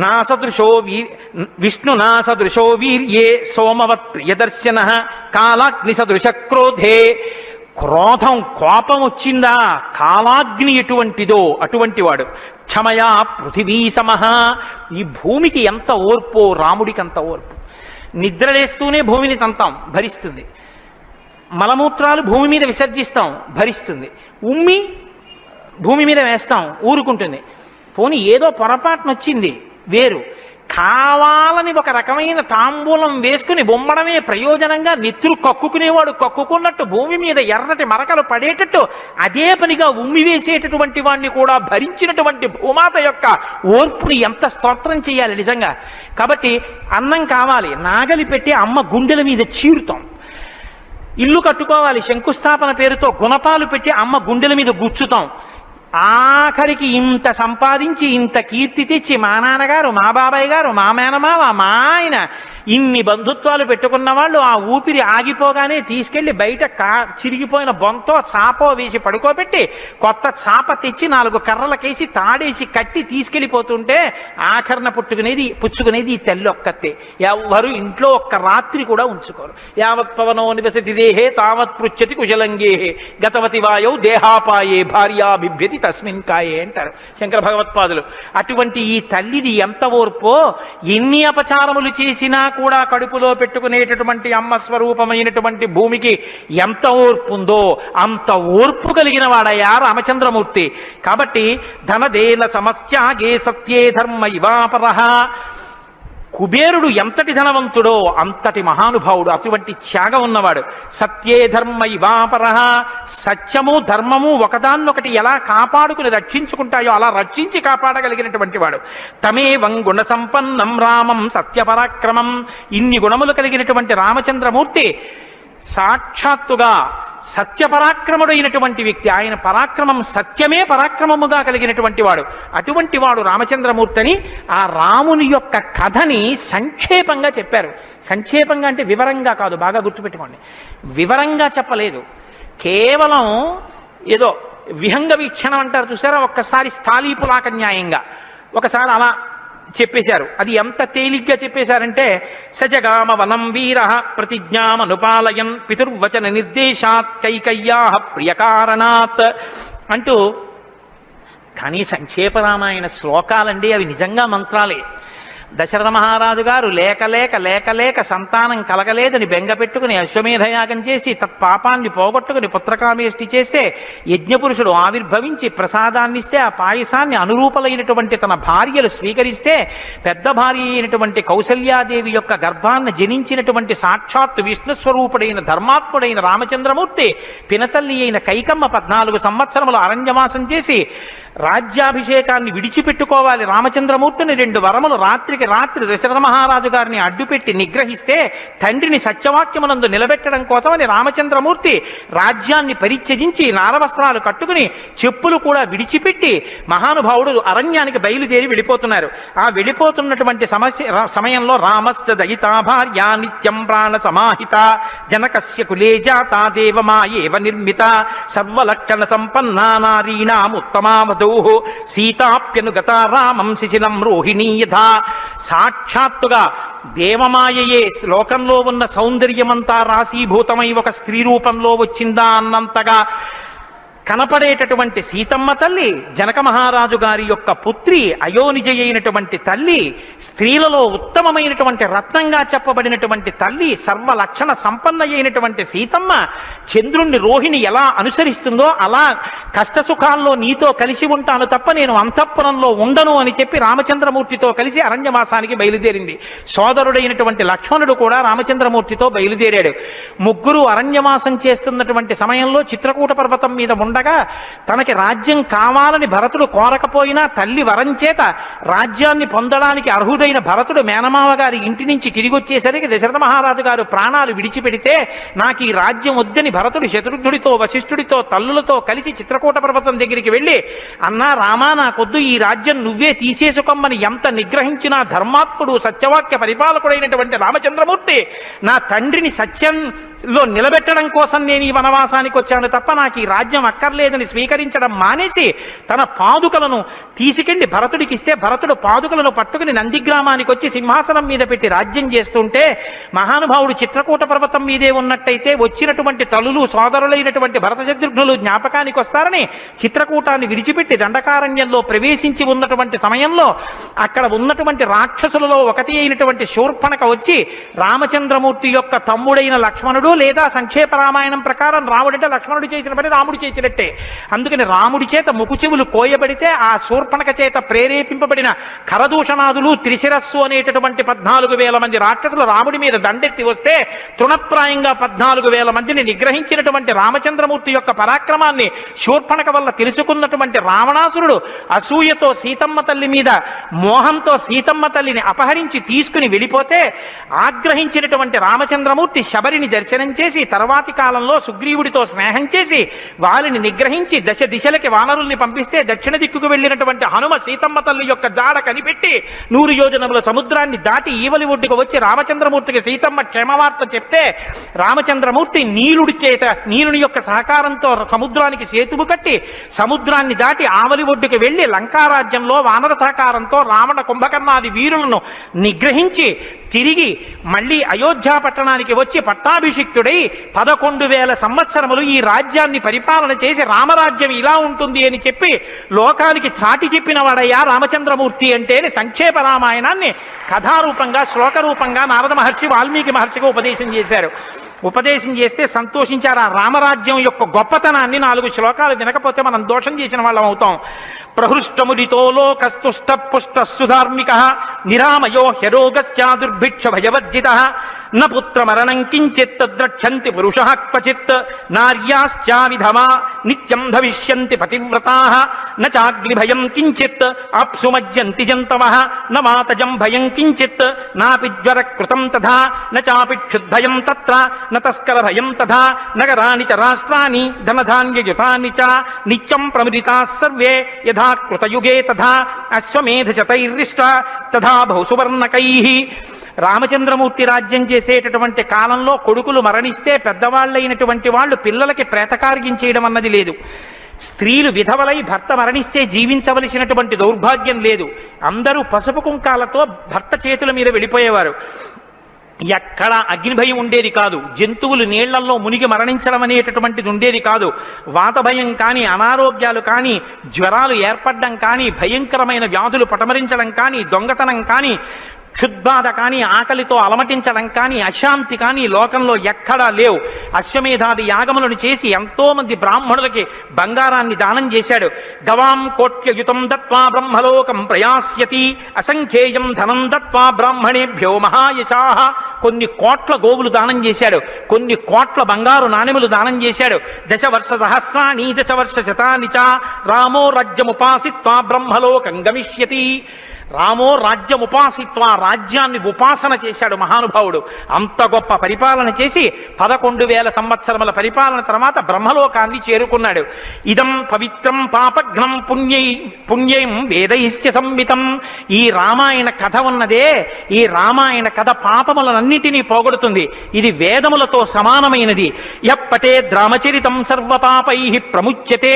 నాసదృశో విష్ణునా సదృశో వీర్యే సోమవత్ ప్రియదర్శన కాలాగ్ని సదృశ క్రోధే. క్రోధం, కోపం వచ్చిందా, కాలాగ్ని ఎటువంటిదో అటువంటి వాడు. క్షమయా పృథివీ సమహ. ఈ భూమికి ఎంత ఓర్పో రాముడికి అంత ఓర్పు. నిద్రలేస్తూనే భూమిని తంతాం, భరిస్తుంది. మలమూత్రాలు భూమి మీద విసర్జిస్తాం, భరిస్తుంది. ఉమ్మి భూమి మీద వేస్తాం, ఊరుకుంటుంది. పోనీ ఏదో పొరపాటున వచ్చింది వేరు. కావాలని ఒక రకమైన తాంబూలం వేసుకుని బొమ్మడమే ప్రయోజనంగా నెత్తురు కక్కుకునేవాడు కక్కుకున్నట్టు భూమి మీద ఎర్రటి మరకలు పడేటట్టు అదే పనిగా ఉమ్మి వేసేటటువంటి వాడిని కూడా భరించినటువంటి భూమాత యొక్క ఓర్పుని ఎంత స్తోత్రం చేయాలి నిజంగా. కాబట్టి అన్నం కావాలి, నాగలి పెట్టి అమ్మ గుండెల మీద చీరుతాం. ఇల్లు కట్టుకోవాలి, శంకుస్థాపన పేరుతో గుణపాలు పెట్టి అమ్మ గుండెల మీద గుచ్చుతాం. ఆఖరికి ఇంత సంపాదించి ఇంత కీర్తి తెచ్చి మా నాన్నగారు, మా బాబాయ్ గారు, మా మేనమావ, మా ఆయన ఇన్ని బంధుత్వాలు పెట్టుకున్న వాళ్ళు ఆ ఊపిరి ఆగిపోగానే తీసుకెళ్లి బయట చిరిగిపోయిన బొంతో చాపో వేసి పడుకోబెట్టి కొత్త చాప తెచ్చి 4 కర్రలకేసి తాడేసి కట్టి తీసుకెళ్లిపోతుంటే ఆఖరణ పుచ్చుకునేది ఈ తల్లి ఒక్కతే. ఎవ్వరు ఇంట్లో ఒక్క రాత్రి కూడా ఉంచుకోరు. యావత్ పవనో నివసతి దేహే తావత్ పృచ్చతి కుశలంగేహే గతవతి వాయౌ దేహాపాయే భార్యా బిభ్యతి తస్మిన్ కాయే అంటారు శంకర భగవత్పాదులు. అటువంటి ఈ తల్లిది ఎంత ఓర్పో. ఎన్ని అపచారములు చేసినా కూడా కడుపులో పెట్టుకునేటటువంటి అమ్మ స్వరూపమైనటువంటి భూమికి ఎంత ఓర్పు ఉందో అంత ఓర్పు కలిగిన వాడయ్యా రామచంద్రమూర్తి. కాబట్టి ధనదేన సమస్యాగే సత్యే ధర్మ ఇవాపరః. కుబేరుడు ఎంతటి ధనవంతుడో అంతటి మహానుభావుడు, అటువంటి త్యాగం ఉన్నవాడు. సత్యే ధర్మ ఇవాపరః. సత్యము ధర్మము ఒకదాన్నొకటి ఎలా కాపాడుకుని రక్షించుకుంటాయో అలా రక్షించి కాపాడగలిగినటువంటి వాడు. తమేవం గుణ సంపన్నం రామం సత్యపరాక్రమం. ఇన్ని గుణములు కలిగినటువంటి రామచంద్రమూర్తి సాక్షాత్తుగా సత్యపరాక్రముడైనటువంటి వ్యక్తి. ఆయన పరాక్రమం సత్యమే పరాక్రమముగా కలిగినటువంటి వాడు. అటువంటి వాడు రామచంద్రమూర్తిని ఆ రాముని యొక్క కథని సంక్షేపంగా చెప్పారు. సంక్షేపంగా అంటే వివరంగా కాదు, బాగా గుర్తుపెట్టుకోండి. వివరంగా చెప్పలేదు, కేవలం ఏదో విహంగ వీక్షణం అంటారు చూసారా, ఒక్కసారి స్థాళీపులాక న్యాయంగా ఒకసారి అలా చెప్పేశారు. అది ఎంత తేలిగ్గా చెప్పేశారంటే సజగామ వనం వీర ప్రతిజ్ఞామనుపాలయన్ పితుర్వచన నిర్దేశాత్ కైకయ్యా ప్రియకారణాత్ అంటూ. కానీ సంక్షేప రామాయణ శ్లోకాలండి, అవి నిజంగా మంత్రాలే. దశరథ మహారాజు గారు లేక లేక లేక లేక సంతానం కలగలేదని బెంగ పెట్టుకుని అశ్వమేధయాగం చేసి తత్పాపాన్ని పోగొట్టుకుని పుత్రకామేష్టి చేస్తే యజ్ఞపురుషుడు ఆవిర్భవించి ప్రసాదాన్నిస్తే ఆ పాయసాన్ని అనురూపలైనటువంటి తన భార్యలు స్వీకరిస్తే పెద్ద భార్య అయినటువంటి కౌసల్యాదేవి యొక్క గర్భాన్ని జనించినటువంటి సాక్షాత్తు విష్ణుస్వరూపుడైన ధర్మాత్ముడైన రామచంద్రమూర్తి పినతల్లి అయిన కైకమ్మ 14 సంవత్సరములు అరణ్యవాసం చేసి రాజ్యాభిషేకాన్ని విడిచిపెట్టుకోవాలి రామచంద్రమూర్తిని 2 వరములు రాత్రికి రాత్రి దశరథ మహారాజు గారిని అడ్డుపెట్టి నిగ్రహిస్తే తండ్రిని సత్యవాక్యమునందు నిలబెట్టడం కోసమని రామచంద్రమూర్తి రాజ్యాన్ని పరిత్యజించి నారవస్త్రాలు కట్టుకుని చెప్పులు కూడా విడిచిపెట్టి మహానుభావుడు అరణ్యానికి బయలుదేరి వెళ్ళిపోతున్నారు. ఆ వెళ్ళిపోతున్నటువంటి సమయంలో రామశ్చ దయితా భార్య నిత్యం ప్రాణ సమాహిత జనకస్య కులే జాతా దేవమాయేవ నిర్మిత సర్వలక్షణ సంపన్నా నారీణాముత్తమావధూ సీతాప్యనుగత రామం శిశిలం రోహిణీ యథా. సాక్షాత్తుగా దేవమాయయే లోకంలో ఉన్న సౌందర్యమంతా రాశీభూతమై ఒక స్త్రీ రూపంలో వచ్చిందా అన్నంతగా కనపడేటటువంటి సీతమ్మ తల్లి, జనక మహారాజు గారి యొక్క పుత్రి, అయోనిజ అయినటువంటి తల్లి, స్త్రీలలో ఉత్తమమైనటువంటి రత్నంగా చెప్పబడినటువంటి తల్లి, సర్వలక్షణ సంపన్న అయినటువంటి సీతమ్మ చంద్రుణ్ణి రోహిణి ఎలా అనుసరిస్తుందో అలా కష్టసుఖాల్లో నీతో కలిసి ఉంటాను తప్ప నేను అంతఃపురంలో ఉండను అని చెప్పి రామచంద్రమూర్తితో కలిసి అరణ్యవాసానికి బయలుదేరింది. సోదరుడైనటువంటి లక్ష్మణుడు కూడా రామచంద్రమూర్తితో బయలుదేరాడు. ముగ్గురు అరణ్యవాసం చేస్తున్నటువంటి సమయంలో చిత్రకూట పర్వతం మీద ఉండగా తనకి రాజ్యం కావాలని భరతుడు కోరకపోయినా తల్లి వరం చేత రాజ్యాన్ని పొందడానికి అర్హుడైన భరతుడు మేనమావ గారి ఇంటి నుంచి తిరిగి వచ్చేసరికి దశరథ మహారాజు గారు ప్రాణాలు విడిచిపెడితే నాకు ఈ రాజ్యం వద్దని భరతుడు శత్రుఘ్నుడితో వశిష్ఠుడితో తల్లులతో కలిసి చిత్రకూట పర్వతం దగ్గరికి వెళ్ళి అన్నా రామా నాకొద్దు, ఈ రాజ్యం నువ్వే తీసేసుకోమని ఎంత నిగ్రహించినా ధర్మాత్ముడు సత్యవాక్య పరిపాలకుడైనటువంటి రామచంద్రమూర్తి నా తండ్రిని సత్యంలో నిలబెట్టడం కోసం నేను ఈ వనవాసానికి వచ్చాను తప్ప నాకు ఈ రాజ్యం అక్కర్లేదని స్వీకరించడం మానేసి తన పాదుకలను తీసుకెళ్లి భరతుడికి ఇస్తే భరతుడు పాదుకలను పట్టుకుని నందిగ్రామానికి వచ్చి సింహాసనం మీద పెట్టి రాజ్యం చేస్తుంటే మహానుభావుడు చిత్రకూట పర్వతం మీదే ఉన్నట్టయితే వచ్చినటువంటి తల్లులు సోదరులైనటువంటి భరత శత్రుఘ్నులు జ్ఞాపకానికి వస్తారని చిత్రకూటాన్ని విడిచిపెట్టి దండకారణ్యంలో ప్రవేశించి ఉన్నటువంటి సమయంలో అక్కడ ఉన్నటువంటి రాక్షసులలో ఒకటి అయినటువంటి శూర్పణక వచ్చి రామచంద్రమూర్తి యొక్క తమ్ముడైన లక్ష్మణుడు లేదా సంక్షేప రామాయణం ప్రకారం రాముడంటే లక్ష్మణుడు చేసిన పని రాముడు చేసినట్టే, అందుకని రాముడి చేత ముకుచెవులు కోయబడితే ఆ శూర్పణక చేత ప్రేరేపింపబడిన కరదూషణాదులు త్రిశిరస్సు అనేటటువంటి 14,000 మంది రాక్షసులు రాముడి మీద దండెత్తి వస్తే తృణప్రాయంగా 14,000 మందిని నిగ్రహించినటువంటి రామచంద్రమూర్తి యొక్క పరాక్రమాన్ని శూర్పణక వల్ల తెలుసుకున్నటువంటి రావణాసురుడు అసూయతో సీతమ్మ తల్లి మీద మోహంతో సీతమ్మ తల్లిని అపహరించి తీసుకుని వెళ్ళిపోతే ఆగ్రహించినటువంటి రామచంద్రమూర్తి శబరిని దర్శనం చేసి తర్వాతి కాలంలో సుగ్రీవుడితో స్నేహం చేసి వారిని నిగ్రహించి దశ దిశలకి వానరుల్ని పంపిస్తే దక్షిణ దిక్కుకు వెళ్ళినటువంటి హనుమ సీతమ్మ తల్లి యొక్క జాడ కనిపెట్టి 100 యోజనముల సముద్రాన్ని దాటి ఈవలి ఒడ్డుకు వచ్చి రామచంద్రమూర్తికి సీతమ్మ క్షేమవార్త చెప్తే రామచంద్రమూర్తి నీలుని యొక్క సహకారంతో సముద్రానికి సేతువు కట్టి సముద్రాన్ని దాటి ఆవలి ఒడ్డుకు వెళ్లి లంకారాజ్యంలో వానర సహకారంతో రావణ కుంభకర్ణాది వీరులను నిగ్రహించి తిరిగి మళ్లీ అయోధ్యా పట్టణానికి వచ్చి పట్టాభిషిక్తుడై 11,000 సంవత్సరములు ఈ రాజ్యాన్ని పరిపాలన చేసి రామరాజ్యం ఇలా ఉంటుంది అని చెప్పి లోకానికి చాటి చెప్పిన వాడయ్యా రామచంద్రమూర్తి అంటేనే సంక్షేప రామాయణాన్ని కథారూపంగా శ్లోకరూపంగా నారద మహర్షి వాల్మీకి మహర్షిగా ఉపదేశం చేశారు. ఉపదేశం చేస్తే సంతోషించారు. ఆ రామరాజ్యం యొక్క గొప్పతనాన్ని 4 శ్లోకాలు వినకపోతే మనం దోషం చేసిన వాళ్ళం అవుతాం. ప్రహృష్టముదితో లోకస్తుష్ట పుష్ట సుధార్మిక నిరామయో హ్యరోగస్యా దుర్భిక్ష భయవర్జిత న పుత్రమరణం కించిత్ ద్రక్షంతి పురుషః క్వచిత్ నార్యాశ్చా విధమా నిత్యం భవిష్యంతి పతివ్రతాః న చాగ్నిభయం కించిత్ ఆప్సుమజ్యంతి జంతవః న మాతజం భయం కించిత్ నాపి జ్వర కృతం తథా న చాపి క్షుద్భయం తత్ర న తస్కర భయం తథా నగరాని చ రాష్ట్రాని ధనధాన్యయుతాని చ నిత్యం ప్రముదితాః సర్వే యథా కృతయుగే తథా అశ్వమేధ శతైర్రిష్ట తథా బహుసువర్ణకైః. రామచంద్రమూర్తి రాజ్యం చేసేటటువంటి కాలంలో కొడుకులు మరణిస్తే పెద్దవాళ్ళైనటువంటి వాళ్ళు పిల్లలకి ప్రేతకార్యం చేయడం అన్నది లేదు. స్త్రీలు విధవలై భర్త మరణిస్తే జీవించవలసినటువంటి దౌర్భాగ్యం లేదు. అందరూ పసుపు కుంకాలతో భర్త చేతుల మీద వెళ్ళిపోయేవారు. ఎక్కడ అగ్నిభయం ఉండేది కాదు. జంతువులు నీళ్లలో మునిగి మరణించడం అనేటటువంటిది ఉండేది కాదు. వాత భయం కానీ, అనారోగ్యాలు కానీ, జ్వరాలు ఏర్పడడం కానీ, భయంకరమైన వ్యాధులు పటమరించడం కానీ, దొంగతనం కానీ, క్షుద్బాధ కానీ, ఆకలితో అలమటించడం కానీ, అశాంతి కానీ లోకంలో ఎక్కడా లేవు. అశ్వమేధాది యాగములను చేసి ఎంతో మంది బ్రాహ్మణులకి బంగారాన్ని దానం చేశాడు. గవాం కోట్యయుతం దత్వా బ్రహ్మలోకం ప్రయాస్యతి అసంఖ్యేయం ధనం దత్వా బ్రాహ్మణేభ్యో మహాయశాః. కొన్ని కోట్ల గోవులు దానం చేశాడు. కొన్ని కోట్ల బంగారు నాణెములు దానం చేశాడు. 10 వర్ష సహస్రాణి 10 వర్ష శతాని చ రామో రాజ్యముపాసిత్వా బ్రహ్మలోకం గమిష్యతి. రామో రాజ్యముపాసిత్వా, రాజ్యాన్ని ఉపాసన చేశాడు మహానుభావుడు. అంత గొప్ప పరిపాలన చేసి 11,000 సంవత్సరముల పరిపాలన తర్వాత బ్రహ్మలోకాన్ని చేరుకున్నాడు. ఇదం పవిత్రం పాపఘ్నం పుణ్యం వేదైశ్చ సంహితం. ఈ రామాయణ కథ ఉన్నదే, ఈ రామాయణ కథ పాపములనన్నిటినీ పోగొడుతుంది. ఇది వేదములతో సమానమైనది. యప్పటే రామచరితం సర్వపాపై ప్రముచ్యతే.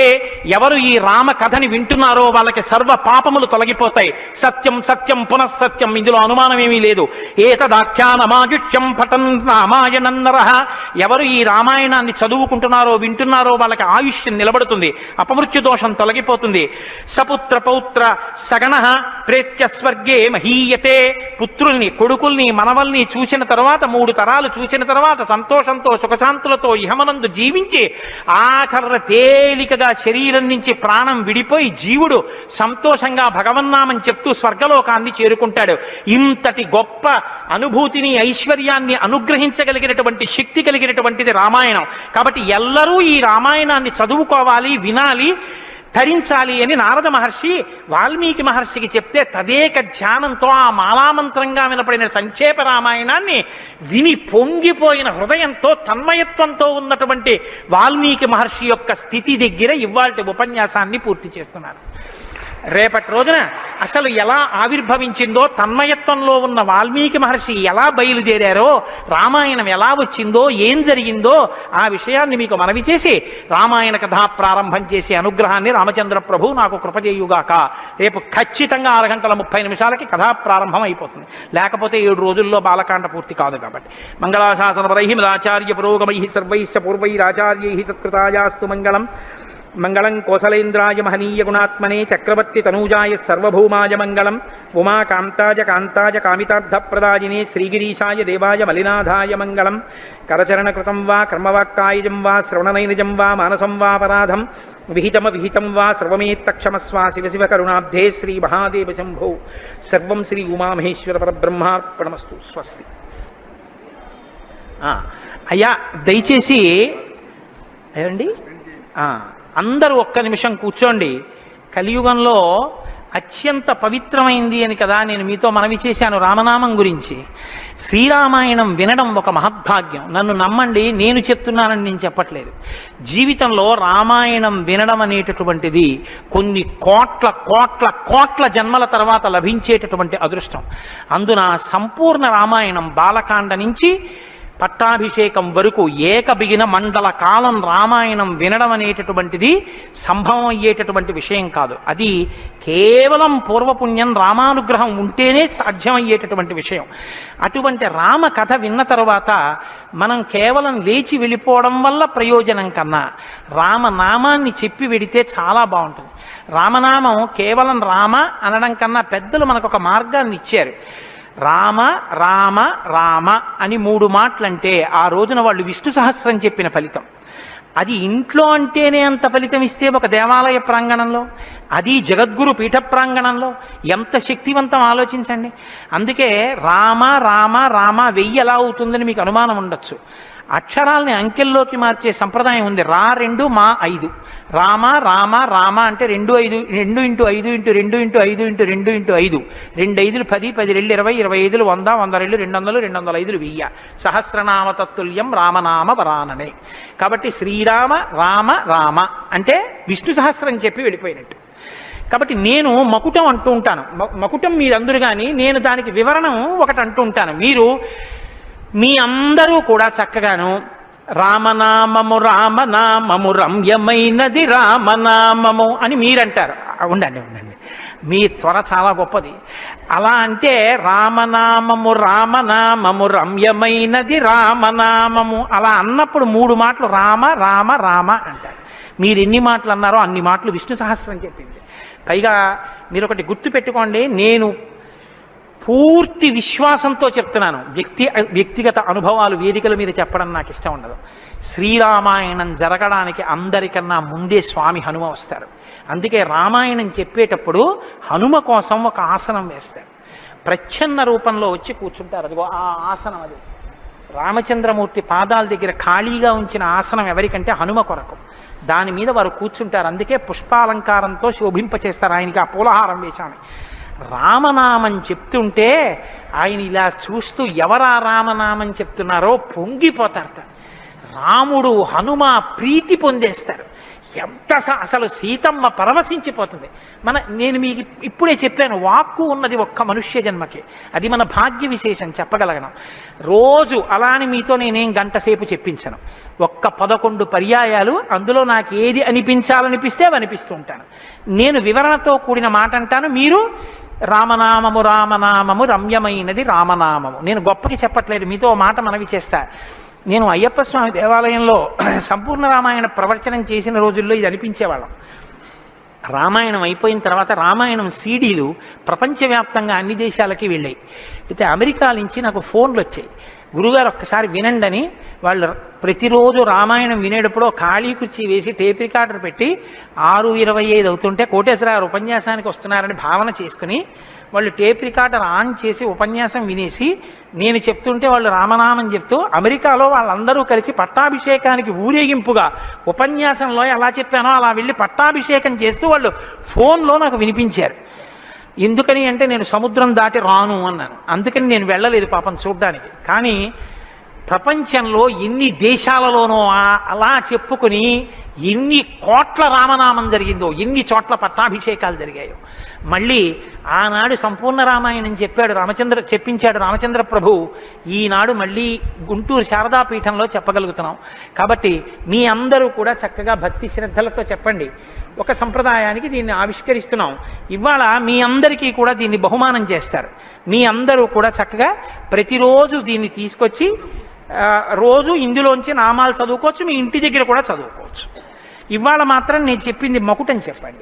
ఎవరు ఈ రామ కథని వింటున్నారో వాళ్ళకి సర్వ పాపములు తొలగిపోతాయి. సత్యం సత్యం పునఃసత్యం, ఇందులో అనుమానమేమీ లేదు. ఏతదాఖ్యానమాయుష్యం పఠన్ రామాయణం నరః. ఎవరు ఈ రామాయణాన్ని చదువుకుంటున్నారో వింటున్నారో వాళ్ళకి ఆయుష్యం నిలబడుతుంది, అపమృత్యు దోషం తొలగిపోతుంది. సపుత్ర పౌత్ర సగణః ప్రేత్య స్వర్గే మహీయతే. పుత్రుల్ని, కొడుకుల్ని, మనవల్ని చూసిన తర్వాత 3 తరాలు చూసిన తర్వాత సంతోషంతో సుఖశాంతులతో ఇహమనందు జీవించి ఆఖర తేలికగా శరీరం నుంచి ప్రాణం విడిపోయి జీవుడు సంతోషంగా భగవన్నామం చెప్తూ స్వర్గలోకాన్ని చేరుకుంటాడు. ఇంతటి గొప్ప అనుభూతిని, ఐశ్వర్యాన్ని అనుగ్రహించగలిగినటువంటి శక్తి కలిగినటువంటిది రామాయణం. కాబట్టి ఎల్లరూ ఈ రామాయణాన్ని చదువుకోవాలి, వినాలి, ధరించాలి అని నారద మహర్షి వాల్మీకి మహర్షికి చెప్తే తదేక ధ్యానంతో ఆ మాలామంత్రంగా వినపడిన సంక్షేప రామాయణాన్ని విని పొంగిపోయిన హృదయంతో తన్మయత్వంతో ఉన్నటువంటి వాల్మీకి మహర్షి యొక్క స్థితి దగ్గర ఇవాల్టి ఉపన్యాసాన్ని పూర్తి చేస్తున్నారు. రేపటి రోజున అసలు ఎలా ఆవిర్భవించిందో, తన్మయత్వంలో ఉన్న వాల్మీకి మహర్షి ఎలా బయలుదేరారో, రామాయణం ఎలా వచ్చిందో, ఏం జరిగిందో ఆ విషయాన్ని మీకు మనవి చేసి రామాయణ కథా ప్రారంభం చేసే అనుగ్రహాన్ని రామచంద్ర ప్రభు నాకు కృపచేయుగాక. రేపు ఖచ్చితంగా 6:30 కథా ప్రారంభం అయిపోతుంది. లేకపోతే 7 రోజుల్లో బాలకాండ పూర్తి కాదు కాబట్టి. మంగళాశాసనపరై మదాచార్య పురోగమై సర్వైశ్చ పూర్వైరాచార్యై సత్కృతాయాస్తు మంగళం. మంగళం కోసలేంద్రాయ మహనీయ గుణాత్మనే చక్రవర్తి తనూజాయ సర్వభౌమాయ మంగళం. ఉమాకాంతాయ కాంతాయ కామితార్థప్రదాయినే శ్రీగిరీశాయ దేవాయ మలినాథాయ మంగళం. కరచరణకృతం వా కర్మవాక్కాయజం వా శ్రవణనైనజం వా మానసం వా పరాధం విహితం వా సర్వమేత్తక్షమస్వా శివ శివ కరుణాబ్ధే శ్రీ మహాదేవ శంభో. సర్వం శ్రీ ఉమామహేశ్వర పరబ్రహ్మార్పణమస్తు. స్వస్తి. అయ్యా దయచేసి ఏమండి అందరూ ఒక్క నిమిషం కూర్చోండి. కలియుగంలో అత్యంత పవిత్రమైంది అని కదా నేను మీతో మనవి చేశాను రామనామం గురించి. శ్రీరామాయణం వినడం ఒక మహద్భాగ్యం. నన్ను నమ్మండి, నేను చెప్తున్నానని నేను చెప్పట్లేదు. జీవితంలో రామాయణం వినడం అనేటటువంటిది కొన్ని కోట్ల కోట్ల కోట్ల జన్మల తర్వాత లభించేటటువంటి అదృష్టం. అందున సంపూర్ణ రామాయణం బాలకాండ నుంచి పట్టాభిషేకం వరకు ఏకబిగిన మండల కాలం రామాయణం వినడం అనేటటువంటిది సంభవం అయ్యేటటువంటి విషయం కాదు. అది కేవలం పూర్వపుణ్యం రామానుగ్రహం ఉంటేనే సాధ్యమయ్యేటటువంటి విషయం. అటువంటి రామ కథ విన్న తరువాత మనం కేవలం లేచి వెళ్ళిపోవడం వల్ల ప్రయోజనం కన్నా రామనామాన్ని చెప్పి వెడితే చాలా బాగుంటుంది. రామనామం కేవలం రామ అనడం కన్నా పెద్దలు మనకు ఒక మార్గాన్ని ఇచ్చారు. రామ రామ రామ అని 3 మాటలంటే ఆ రోజున వాళ్ళు విష్ణు సహస్రం చెప్పిన ఫలితం. అది ఇంట్లో అంటేనే అంత ఫలితం ఇస్తే ఒక దేవాలయ ప్రాంగణంలో, అది జగద్గురు పీఠ ప్రాంగణంలో ఎంత శక్తివంతం ఆలోచించండి. అందుకే రామ రామ రామ 1000 ఎలా అవుతుందని మీకు అనుమానం ఉండొచ్చు. అక్షరాల్ని అంకెల్లోకి మార్చే సంప్రదాయం ఉంది. 2 మా 5 రామ రామ రామ అంటే 2 5 2 × 5 × 2 × 5 × 2 × 5 2 5 10 10 2 20 20 100 100 200 200 1000 సహస్రనామ తత్తుల్యం రామనామ వరాననే. కాబట్టి శ్రీరామ రామ రామ అంటే విష్ణు సహస్రం చెప్పి వెళ్ళిపోయినట్టు. కాబట్టి నేను మకుటం అంటూ ఉంటాను. మకుటం మీరందరూ కానీ నేను దానికి వివరణం ఒకటి అంటూ ఉంటాను. మీ అందరూ కూడా చక్కగాను రామనామము రామనామము రమ్యమైనది రామనామము అని మీరంటారు. ఉండండి మీ త్వర చాలా గొప్పది. అలా అంటే రామనామము రామనామము రమ్యమైనది రామనామము అలా అన్నప్పుడు 3 మాటలు రామ రామ రామ అంటారు. మీరు ఎన్ని మాటలు అన్నారో అన్ని మాటలు విష్ణు సహస్రం చెప్పింది. పైగా మీరు ఒకటి గుర్తు పెట్టుకోండి, నేను పూర్తి విశ్వాసంతో చెప్తున్నాను. వ్యక్తిగత అనుభవాలు వేదికల మీద చెప్పడం నాకు ఇష్టం ఉండదు. శ్రీరామాయణం జరగడానికి అందరికన్నా ముందే స్వామి హనుమ వస్తారు. అందుకే రామాయణం చెప్పేటప్పుడు హనుమ కోసం ఒక ఆసనం వేస్తారు. ప్రచ్ఛన్న రూపంలో వచ్చి కూర్చుంటారు. అదిగో ఆ ఆసనం, అది రామచంద్రమూర్తి పాదాల దగ్గర ఖాళీగా ఉంచిన ఆసనం ఎవరికంటే హనుమ కొరకు. దాని మీద వారు కూర్చుంటారు. అందుకే పుష్పాలంకారంతో శోభింపచేస్తారు. ఆయనకి ఆ పూలహారం వేశాను. రామనామం చెప్తుంటే ఆయన ఇలా చూస్తూ ఎవరా రామనామం చెప్తున్నారో పొంగిపోతారట. రాముడు హనుమ ప్రీతి పొందేస్తారు. ఎంత అసలు సీతమ్మ పరవశించిపోతుంది. నేను మీకు ఇప్పుడే చెప్పాను, వాక్కు ఉన్నది ఒక్క మనుష్య జన్మకే. అది మన భాగ్య విశేషం చెప్పగలగడం. రోజు అలా అని మీతో నేనేం గంట సేపు చెప్పించను. ఒక్క 11 పర్యాయాలు అందులో నాకు ఏది అనిపించాలనిపిస్తే అవి అనిపిస్తూ ఉంటాను. నేను వివరణతో కూడిన మాట అంటాను, మీరు రామనామము రామనామము రమ్యమైనది రామనామము. నేను గొప్పకి చెప్పట్లేదు, మీతో మాట మనవి చేస్తా. నేను అయ్యప్ప స్వామి దేవాలయంలో సంపూర్ణ రామాయణ ప్రవచనం చేసిన రోజుల్లో ఇది అనిపించేవాళ్ళం. రామాయణం అయిపోయిన తర్వాత రామాయణం సీడీలు ప్రపంచవ్యాప్తంగా అన్ని దేశాలకి వెళ్ళాయి. అయితే అమెరికా నుంచి నాకు ఫోన్లు వచ్చాయి, గురుగారు ఒక్కసారి వినండి అని. వాళ్ళు ప్రతిరోజు రామాయణం వినేటప్పుడు ఖాళీ కుర్చీ వేసి టేప్ రికార్డర్ పెట్టి 6:25 అవుతుంటే కోటేశ్వరరావు ఉపన్యాసానికి వస్తున్నారని భావన చేసుకుని వాళ్ళు టేప్ రికార్డర్ ఆన్ చేసి ఉపన్యాసం వినేసి నేను చెప్తుంటే వాళ్ళు రామనామం చెప్తూ అమెరికాలో వాళ్ళందరూ కలిసి పట్టాభిషేకానికి ఊరేగింపుగా ఉపన్యాసంలో ఎలా చెప్పానో అలా వెళ్ళి పట్టాభిషేకం చేస్తూ వాళ్ళు ఫోన్లో నాకు వినిపించారు. ఎందుకని అంటే నేను సముద్రం దాటి రాను అన్నాను. అందుకని నేను వెళ్ళలేదు పాపం చూడ్డానికి. కానీ ప్రపంచంలో ఎన్ని దేశాలలోనో అలా చెప్పుకుని ఎన్ని కోట్ల రామనామం జరిగిందో, ఎన్ని చోట్ల పట్టాభిషేకాలు జరిగాయో. మళ్ళీ ఆనాడు సంపూర్ణ రామాయణం చెప్పించాడు రామచంద్ర ప్రభు. ఈనాడు మళ్ళీ గుంటూరు శారదాపీఠంలో చెప్పగలుగుతున్నాం. కాబట్టి మీ అందరూ కూడా చక్కగా భక్తి శ్రద్ధలతో చెప్పండి. ఒక సంప్రదాయానికి దీన్ని ఆవిష్కరిస్తున్నాం. ఇవాళ మీ అందరికీ కూడా దీన్ని బహుమానం చేస్తారు. మీ అందరూ కూడా చక్కగా ప్రతిరోజు దీన్ని తీసుకొచ్చి రోజు ఇందులోంచి నామాలు చదువుకోవచ్చు. మీ ఇంటి దగ్గర కూడా చదువుకోవచ్చు. ఇవాళ మాత్రం నేను చెప్పింది మకుటని చెప్పండి.